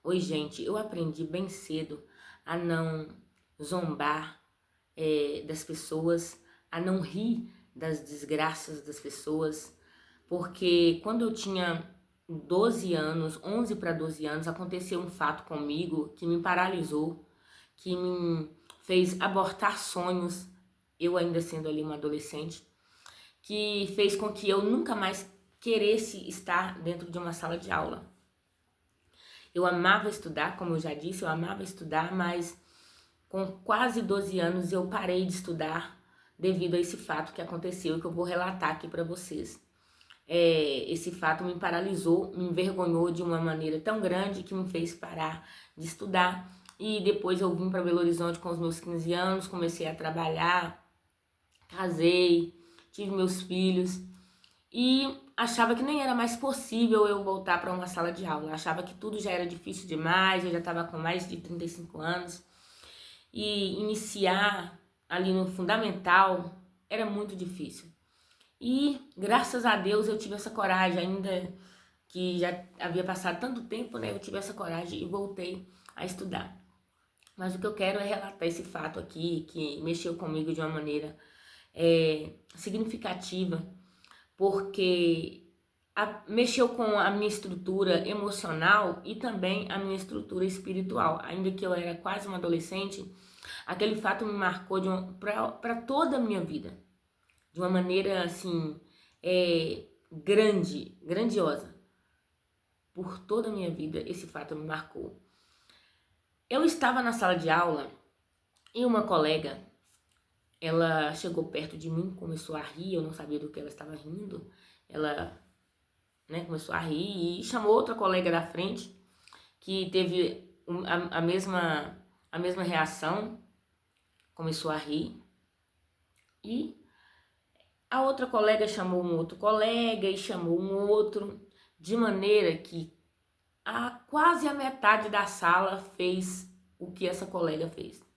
Oi, gente, eu aprendi bem cedo a não zombar das pessoas, a não rir das desgraças das pessoas, porque quando eu tinha 12 anos, 11 para 12 anos, aconteceu um fato comigo que me paralisou, que me fez abortar sonhos, eu ainda sendo ali uma adolescente, que fez com que eu nunca mais queresse estar dentro de uma sala de aula. Eu amava estudar, como eu já disse, eu amava estudar, mas com quase 12 anos eu parei de estudar devido a esse fato que aconteceu e que eu vou relatar aqui para vocês. Esse fato me paralisou, me envergonhou de uma maneira tão grande que me fez parar de estudar. E depois eu vim para Belo Horizonte com os meus 15 anos, comecei a trabalhar, casei, tive meus filhos e achava que nem era mais possível eu voltar para uma sala de aula. Achava que tudo já era difícil demais, eu já estava com mais de 35 anos e iniciar ali no fundamental era muito difícil. E graças a Deus eu tive essa coragem, ainda que já havia passado tanto tempo, né? Eu tive essa coragem e voltei a estudar. Mas o que eu quero é relatar esse fato aqui que mexeu comigo de uma maneira significativa, porque mexeu com a minha estrutura emocional e também a minha estrutura espiritual. Ainda que eu era quase uma adolescente, aquele fato me marcou para toda a minha vida, de uma maneira assim, grandiosa. Por toda a minha vida, esse fato me marcou. Eu estava na sala de aula e uma colega, ela chegou perto de mim, começou a rir, eu não sabia do que ela estava rindo. Ela, né, começou a rir e chamou outra colega da frente que teve a mesma reação, começou a rir. E a outra colega chamou um outro colega e chamou um outro, de maneira que quase a metade da sala fez o que essa colega fez.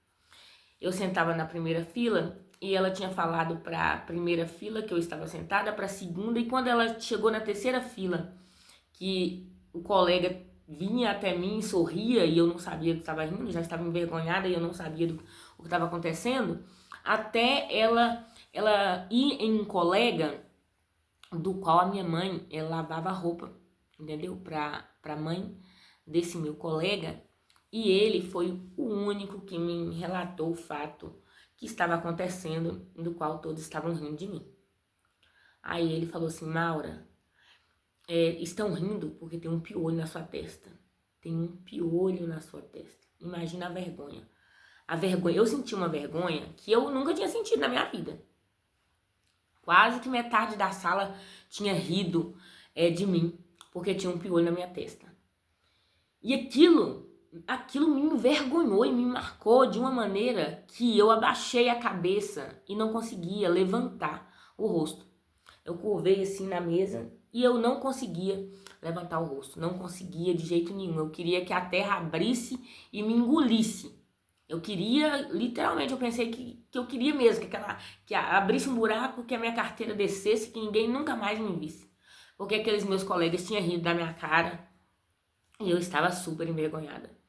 Eu sentava na primeira fila e ela tinha falado para a primeira fila que eu estava sentada, para a segunda, e quando ela chegou na terceira fila, que o colega vinha até mim e sorria e eu não sabia que estava rindo, já estava envergonhada e eu não sabia o que estava acontecendo, até ela ir em um colega do qual a minha mãe lavava roupa, entendeu? Para mãe desse meu colega, e ele foi o único que me relatou o fato que estava acontecendo, do qual todos estavam rindo de mim. Aí ele falou assim: Maura, estão rindo porque tem um piolho na sua testa. Tem um piolho na sua testa. Imagina a vergonha. A vergonha, eu senti uma vergonha que eu nunca tinha sentido na minha vida. Quase que metade da sala tinha rido de mim, porque tinha um piolho na minha testa. E aquilo me envergonhou e me marcou de uma maneira que eu abaixei a cabeça e não conseguia levantar o rosto. Eu curvei assim na mesa e eu não conseguia levantar o rosto, não conseguia de jeito nenhum. Eu queria que a terra abrisse e me engolisse. Eu queria, literalmente, eu pensei que eu queria mesmo, que abrisse um buraco, que a minha carteira descesse, que ninguém nunca mais me visse. Porque aqueles meus colegas tinham rido da minha cara e eu estava super envergonhada.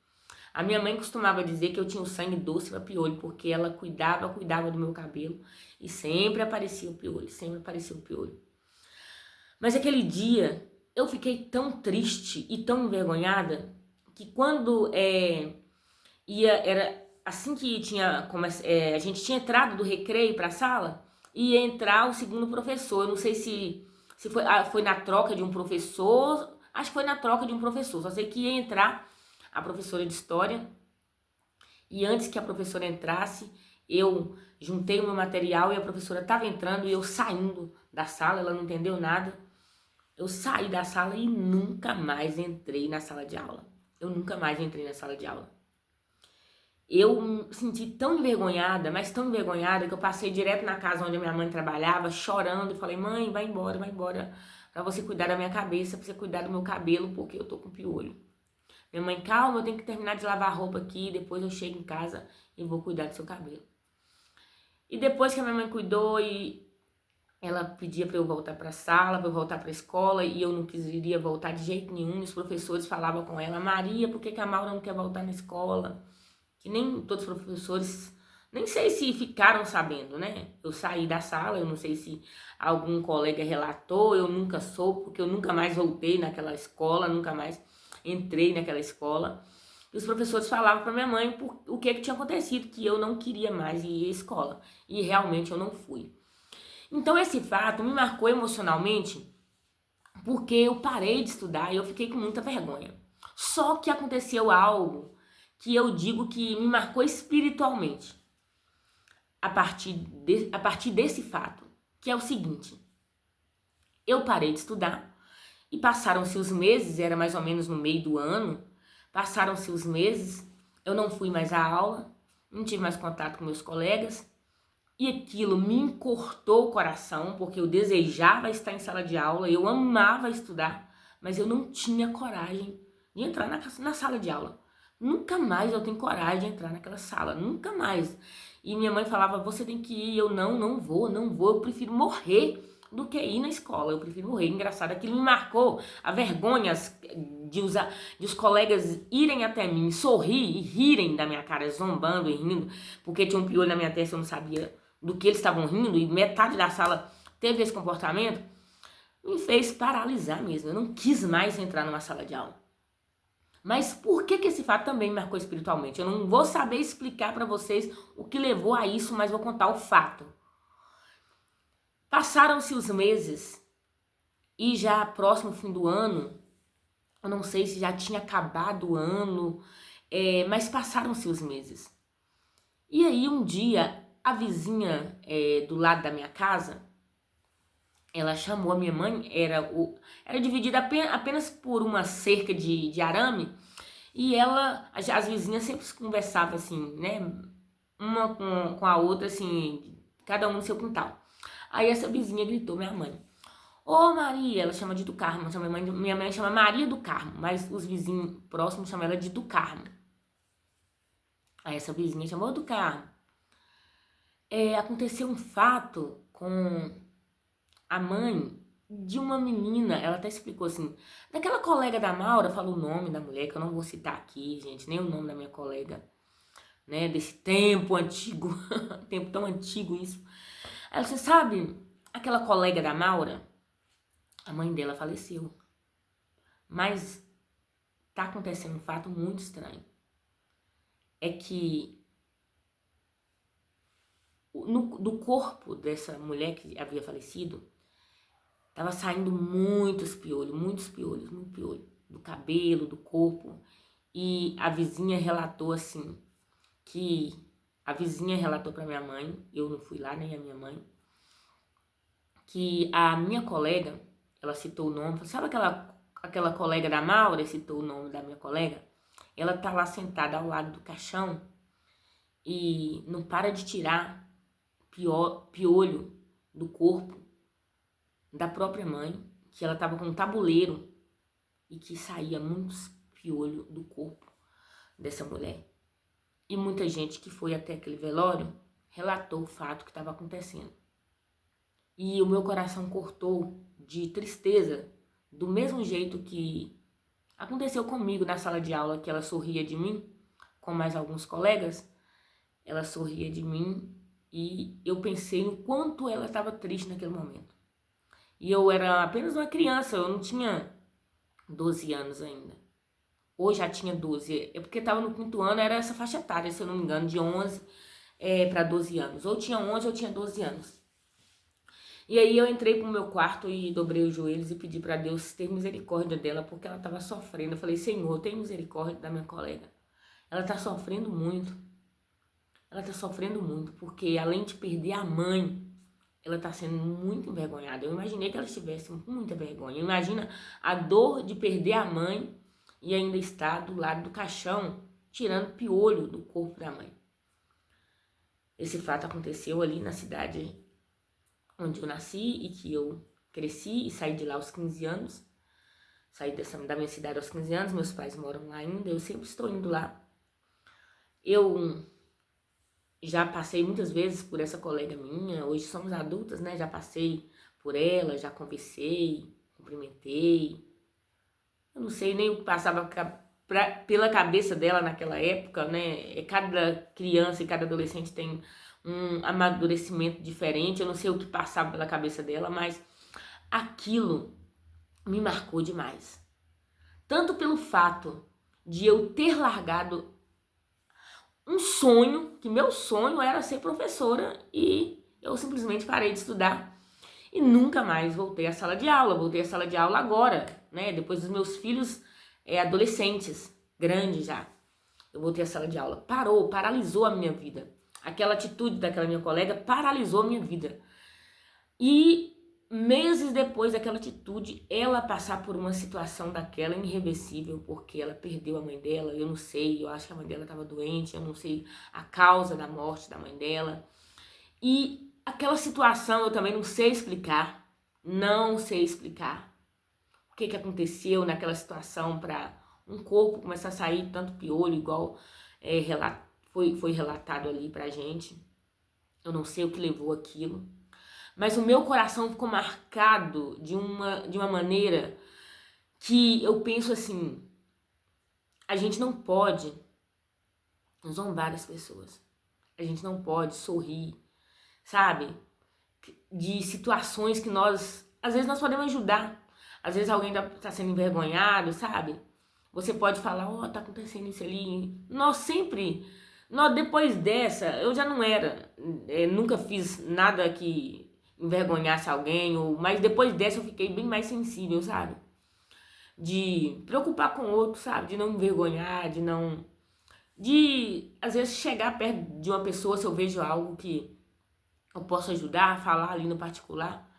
A minha mãe costumava dizer que eu tinha o sangue doce para piolho, porque ela cuidava do meu cabelo e sempre aparecia o piolho, sempre aparecia o piolho. Mas aquele dia eu fiquei tão triste e tão envergonhada que quando era assim que a gente tinha entrado do recreio para a sala, ia entrar o segundo professor. Eu não sei se foi na troca de um professor, acho que foi na troca de um professor. Só sei que ia entrar a professora de história. E antes que a professora entrasse, eu juntei o meu material e a professora estava entrando e eu saindo da sala, ela não entendeu nada. Eu saí da sala e nunca mais entrei na sala de aula. Eu nunca mais entrei na sala de aula. Eu me senti tão envergonhada, mas tão envergonhada, que eu passei direto na casa onde a minha mãe trabalhava, chorando, e falei: mãe, vai embora, pra você cuidar da minha cabeça, pra você cuidar do meu cabelo, porque eu tô com piolho. Minha mãe: calma, eu tenho que terminar de lavar a roupa aqui, depois eu chego em casa e vou cuidar do seu cabelo. E depois que a minha mãe cuidou e ela pedia para eu voltar para a sala, para eu voltar para a escola, e eu não queria voltar de jeito nenhum. E os professores falavam com ela: Maria, por que a Maura não quer voltar na escola? Que nem todos os professores, nem sei se ficaram sabendo, né? Eu saí da sala, eu não sei se algum colega relatou, eu nunca soube, porque eu nunca mais voltei naquela escola, nunca mais entrei naquela escola. E os professores falavam para minha mãe o que tinha acontecido, que eu não queria mais ir à escola. E realmente eu não fui. Então esse fato me marcou emocionalmente, porque eu parei de estudar e eu fiquei com muita vergonha. Só que aconteceu algo que eu digo que me marcou espiritualmente a partir desse fato, que é o seguinte: eu parei de estudar e passaram-se os meses, era mais ou menos no meio do ano, passaram-se os meses, eu não fui mais à aula, não tive mais contato com meus colegas, e aquilo me encortou o coração, porque eu desejava estar em sala de aula, eu amava estudar, mas eu não tinha coragem de entrar na sala de aula. Nunca mais eu tenho coragem de entrar naquela sala, nunca mais. E minha mãe falava: você tem que ir. Eu não vou, eu prefiro morrer do que ir na escola, eu prefiro morrer. Engraçado, aquilo me marcou a vergonha de os colegas irem até mim, sorrir e rirem da minha cara, zombando e rindo, porque tinha um piolho na minha testa, eu não sabia do que eles estavam rindo, e metade da sala teve esse comportamento, me fez paralisar mesmo. Eu não quis mais entrar numa sala de aula. Mas por que esse fato também me marcou espiritualmente? Eu não vou saber explicar para vocês o que levou a isso, mas vou contar o fato. Passaram-se os meses e já próximo fim do ano, eu não sei se já tinha acabado o ano, mas passaram-se os meses. E aí um dia a vizinha do lado da minha casa, ela chamou a minha mãe, era dividida apenas por uma cerca de arame, e as vizinhas sempre conversavam assim, né, uma com a outra, assim, cada um no seu quintal. Aí essa vizinha gritou minha mãe: ô Maria, ela chama de do Carmo, minha mãe chama Maria do Carmo, mas os vizinhos próximos chamam ela de do Carmo. Aí essa vizinha chamou do Carmo. Aconteceu um fato com a mãe de uma menina, ela até explicou assim, daquela colega da Maura, falou o nome da mulher, que eu não vou citar aqui, gente, nem o nome da minha colega, né, desse tempo antigo, tempo tão antigo isso. Ela disse: sabe, aquela colega da Maura, a mãe dela faleceu, mas tá acontecendo um fato muito estranho, é que do corpo dessa mulher que havia falecido, tava saindo muitos piolhos, muito piolho, do cabelo, do corpo. E a vizinha relatou assim, que a vizinha relatou para minha mãe, eu não fui lá, nem a minha mãe, que a minha colega, ela citou o nome, sabe aquela colega da Maura, citou o nome da minha colega? Ela tá lá sentada ao lado do caixão e não para de tirar piolho do corpo da própria mãe, que ela tava com um tabuleiro e que saía muitos piolhos do corpo dessa mulher. E muita gente que foi até aquele velório relatou o fato que estava acontecendo. E o meu coração cortou de tristeza, do mesmo jeito que aconteceu comigo na sala de aula, que ela sorria de mim, com mais alguns colegas, ela sorria de mim e eu pensei no quanto ela estava triste naquele momento. E eu era apenas uma criança, eu não tinha 12 anos ainda. Ou já tinha 12, é porque estava no quinto ano, era essa faixa etária, se eu não me engano, de 11 para 12 anos. Ou tinha 11 ou tinha 12 anos. E aí eu entrei pro meu quarto e dobrei os joelhos e pedi para Deus ter misericórdia dela, porque ela estava sofrendo. Eu falei: Senhor, tem misericórdia da minha colega. Ela tá sofrendo muito. Ela tá sofrendo muito, porque além de perder a mãe, ela tá sendo muito envergonhada. Eu imaginei que ela estivesse com muita vergonha. Imagina a dor de perder a mãe e ainda estar do lado do caixão, tirando piolho do corpo da mãe. Esse fato aconteceu ali na cidade onde eu nasci e que eu cresci e saí de lá aos 15 anos. Saí da minha cidade aos 15 anos, meus pais moram lá ainda, eu sempre estou indo lá. Eu já passei muitas vezes por essa colega minha, hoje somos adultas, né? Já passei por ela, já conversei, cumprimentei. Eu não sei nem o que passava pela cabeça dela naquela época, né? Cada criança e cada adolescente tem um amadurecimento diferente. Eu não sei o que passava pela cabeça dela, mas aquilo me marcou demais. Tanto pelo fato de eu ter largado um sonho, que meu sonho era ser professora, e eu simplesmente parei de estudar e nunca mais voltei à sala de aula. Voltei à sala de aula agora, né? Depois dos meus filhos adolescentes, grandes já. Eu voltei à sala de aula. Paralisou a minha vida. Aquela atitude daquela minha colega paralisou a minha vida. E meses depois daquela atitude, ela passar por uma situação daquela irreversível, porque ela perdeu a mãe dela, eu não sei, eu acho que a mãe dela estava doente, eu não sei a causa da morte da mãe dela. E aquela situação eu também não sei explicar, o que aconteceu naquela situação para um corpo começar a sair tanto piolho, igual foi relatado ali pra gente. Eu não sei o que levou aquilo. Mas o meu coração ficou marcado de uma maneira que eu penso assim, a gente não pode zombar das pessoas. A gente não pode sorrir, sabe? De situações que às vezes nós podemos ajudar. Às vezes alguém tá sendo envergonhado, sabe? Você pode falar, tá acontecendo isso ali. Depois dessa, eu já não era, nunca fiz nada que envergonhasse alguém, mas depois dessa eu fiquei bem mais sensível, sabe? De preocupar com o outro, sabe? De não envergonhar, de às vezes chegar perto de uma pessoa se eu vejo algo que eu posso ajudar, falar ali no particular,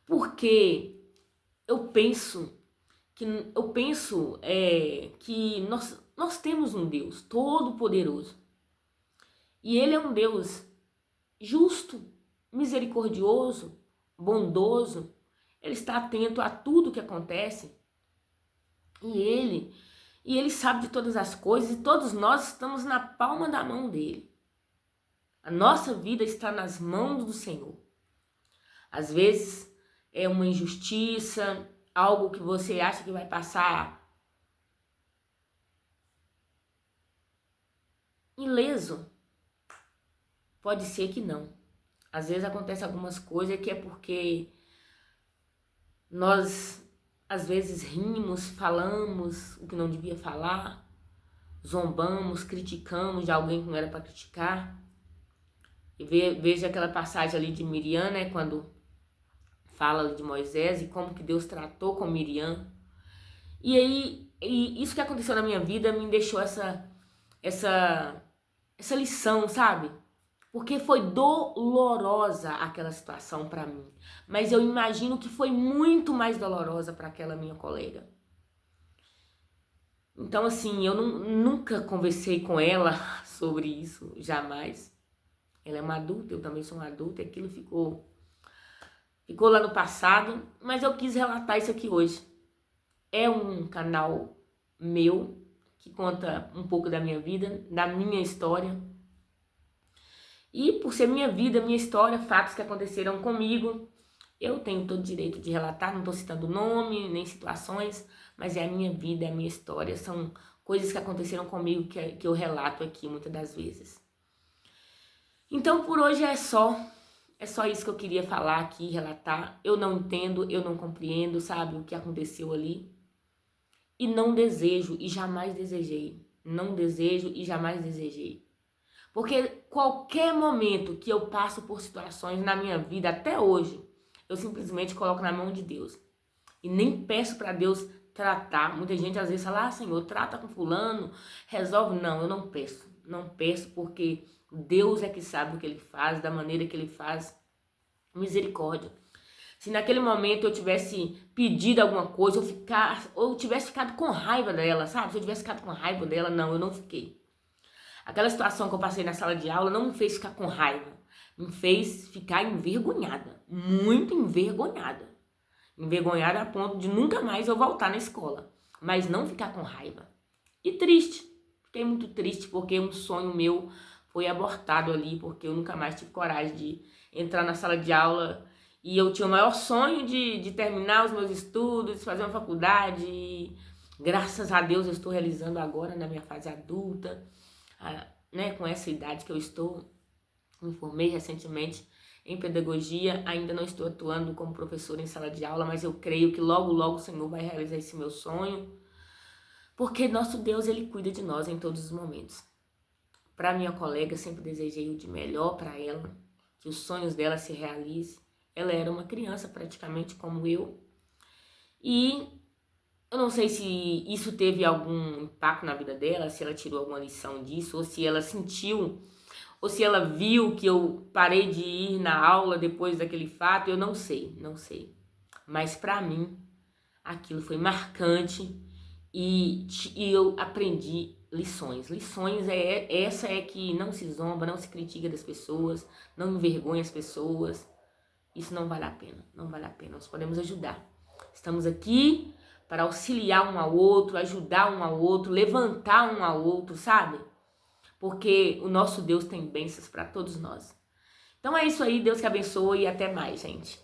porque eu penso que nós temos um Deus todo-poderoso, e Ele é um Deus justo, misericordioso, bondoso. Ele está atento a tudo que acontece, e ele sabe de todas as coisas, e todos nós estamos na palma da mão dele. A nossa vida está nas mãos do Senhor. Às vezes é uma injustiça, algo que você acha que vai passar ileso. Pode ser que não. Às vezes acontece algumas coisas que é porque nós às vezes rimos, falamos o que não devia falar, zombamos, criticamos de alguém que não era para criticar. E veja aquela passagem ali de Miriam, né, quando fala de Moisés e como que Deus tratou com Miriam. E aí, isso que aconteceu na minha vida me deixou essa lição, sabe? Porque foi dolorosa aquela situação para mim. Mas eu imagino que foi muito mais dolorosa para aquela minha colega. Então, assim, eu nunca conversei com ela sobre isso, jamais. Ela é uma adulta, eu também sou uma adulta, e aquilo ficou lá no passado, mas eu quis relatar isso aqui hoje. É um canal meu, que conta um pouco da minha vida, da minha história. E por ser minha vida, minha história, fatos que aconteceram comigo, eu tenho todo o direito de relatar, não estou citando nome, nem situações, mas é a minha vida, é a minha história, são coisas que aconteceram comigo que eu relato aqui muitas das vezes. Então por hoje é só isso que eu queria falar aqui, relatar. Eu não entendo, eu não compreendo, sabe, o que aconteceu ali. E não desejo e jamais desejei. Não desejo e jamais desejei. Porque qualquer momento que eu passo por situações na minha vida, até hoje, eu simplesmente coloco na mão de Deus. E nem peço para Deus tratar. Muita gente às vezes fala, Senhor, trata com fulano, resolve. Não, eu não peço. Não peço porque Deus é que sabe o que Ele faz, da maneira que Ele faz. Misericórdia. Se naquele momento eu tivesse pedido alguma coisa, ou tivesse ficado com raiva dela, sabe? Se eu tivesse ficado com raiva dela, não, eu não fiquei. Aquela situação que eu passei na sala de aula não me fez ficar com raiva. Me fez ficar envergonhada. Muito envergonhada. Envergonhada a ponto de nunca mais eu voltar na escola. Mas não ficar com raiva. E triste. Fiquei muito triste porque um sonho meu foi abortado ali, porque eu nunca mais tive coragem de entrar na sala de aula. E eu tinha o maior sonho de terminar os meus estudos, fazer uma faculdade. E, graças a Deus eu estou realizando agora na minha fase adulta, né, com essa idade que eu estou. Me formei recentemente em pedagogia, ainda não estou atuando como professora em sala de aula, mas eu creio que logo, logo o Senhor vai realizar esse meu sonho, porque nosso Deus, Ele cuida de nós em todos os momentos. Para minha colega, sempre desejei o de melhor para ela, que os sonhos dela se realizem. Ela era uma criança praticamente como eu, e eu não sei se isso teve algum impacto na vida dela, se ela tirou alguma lição disso, ou se ela sentiu, ou se ela viu que eu parei de ir na aula depois daquele fato, eu não sei, não sei. Mas para mim, aquilo foi marcante e eu aprendi lições. Lições essa é que não se zomba, não se critica das pessoas, não envergonha as pessoas. Isso não vale a pena, não vale a pena. Nós podemos ajudar. Estamos aqui para auxiliar um ao outro, ajudar um ao outro, levantar um ao outro, sabe? Porque o nosso Deus tem bênçãos para todos nós. Então é isso aí, Deus que abençoe e até mais, gente.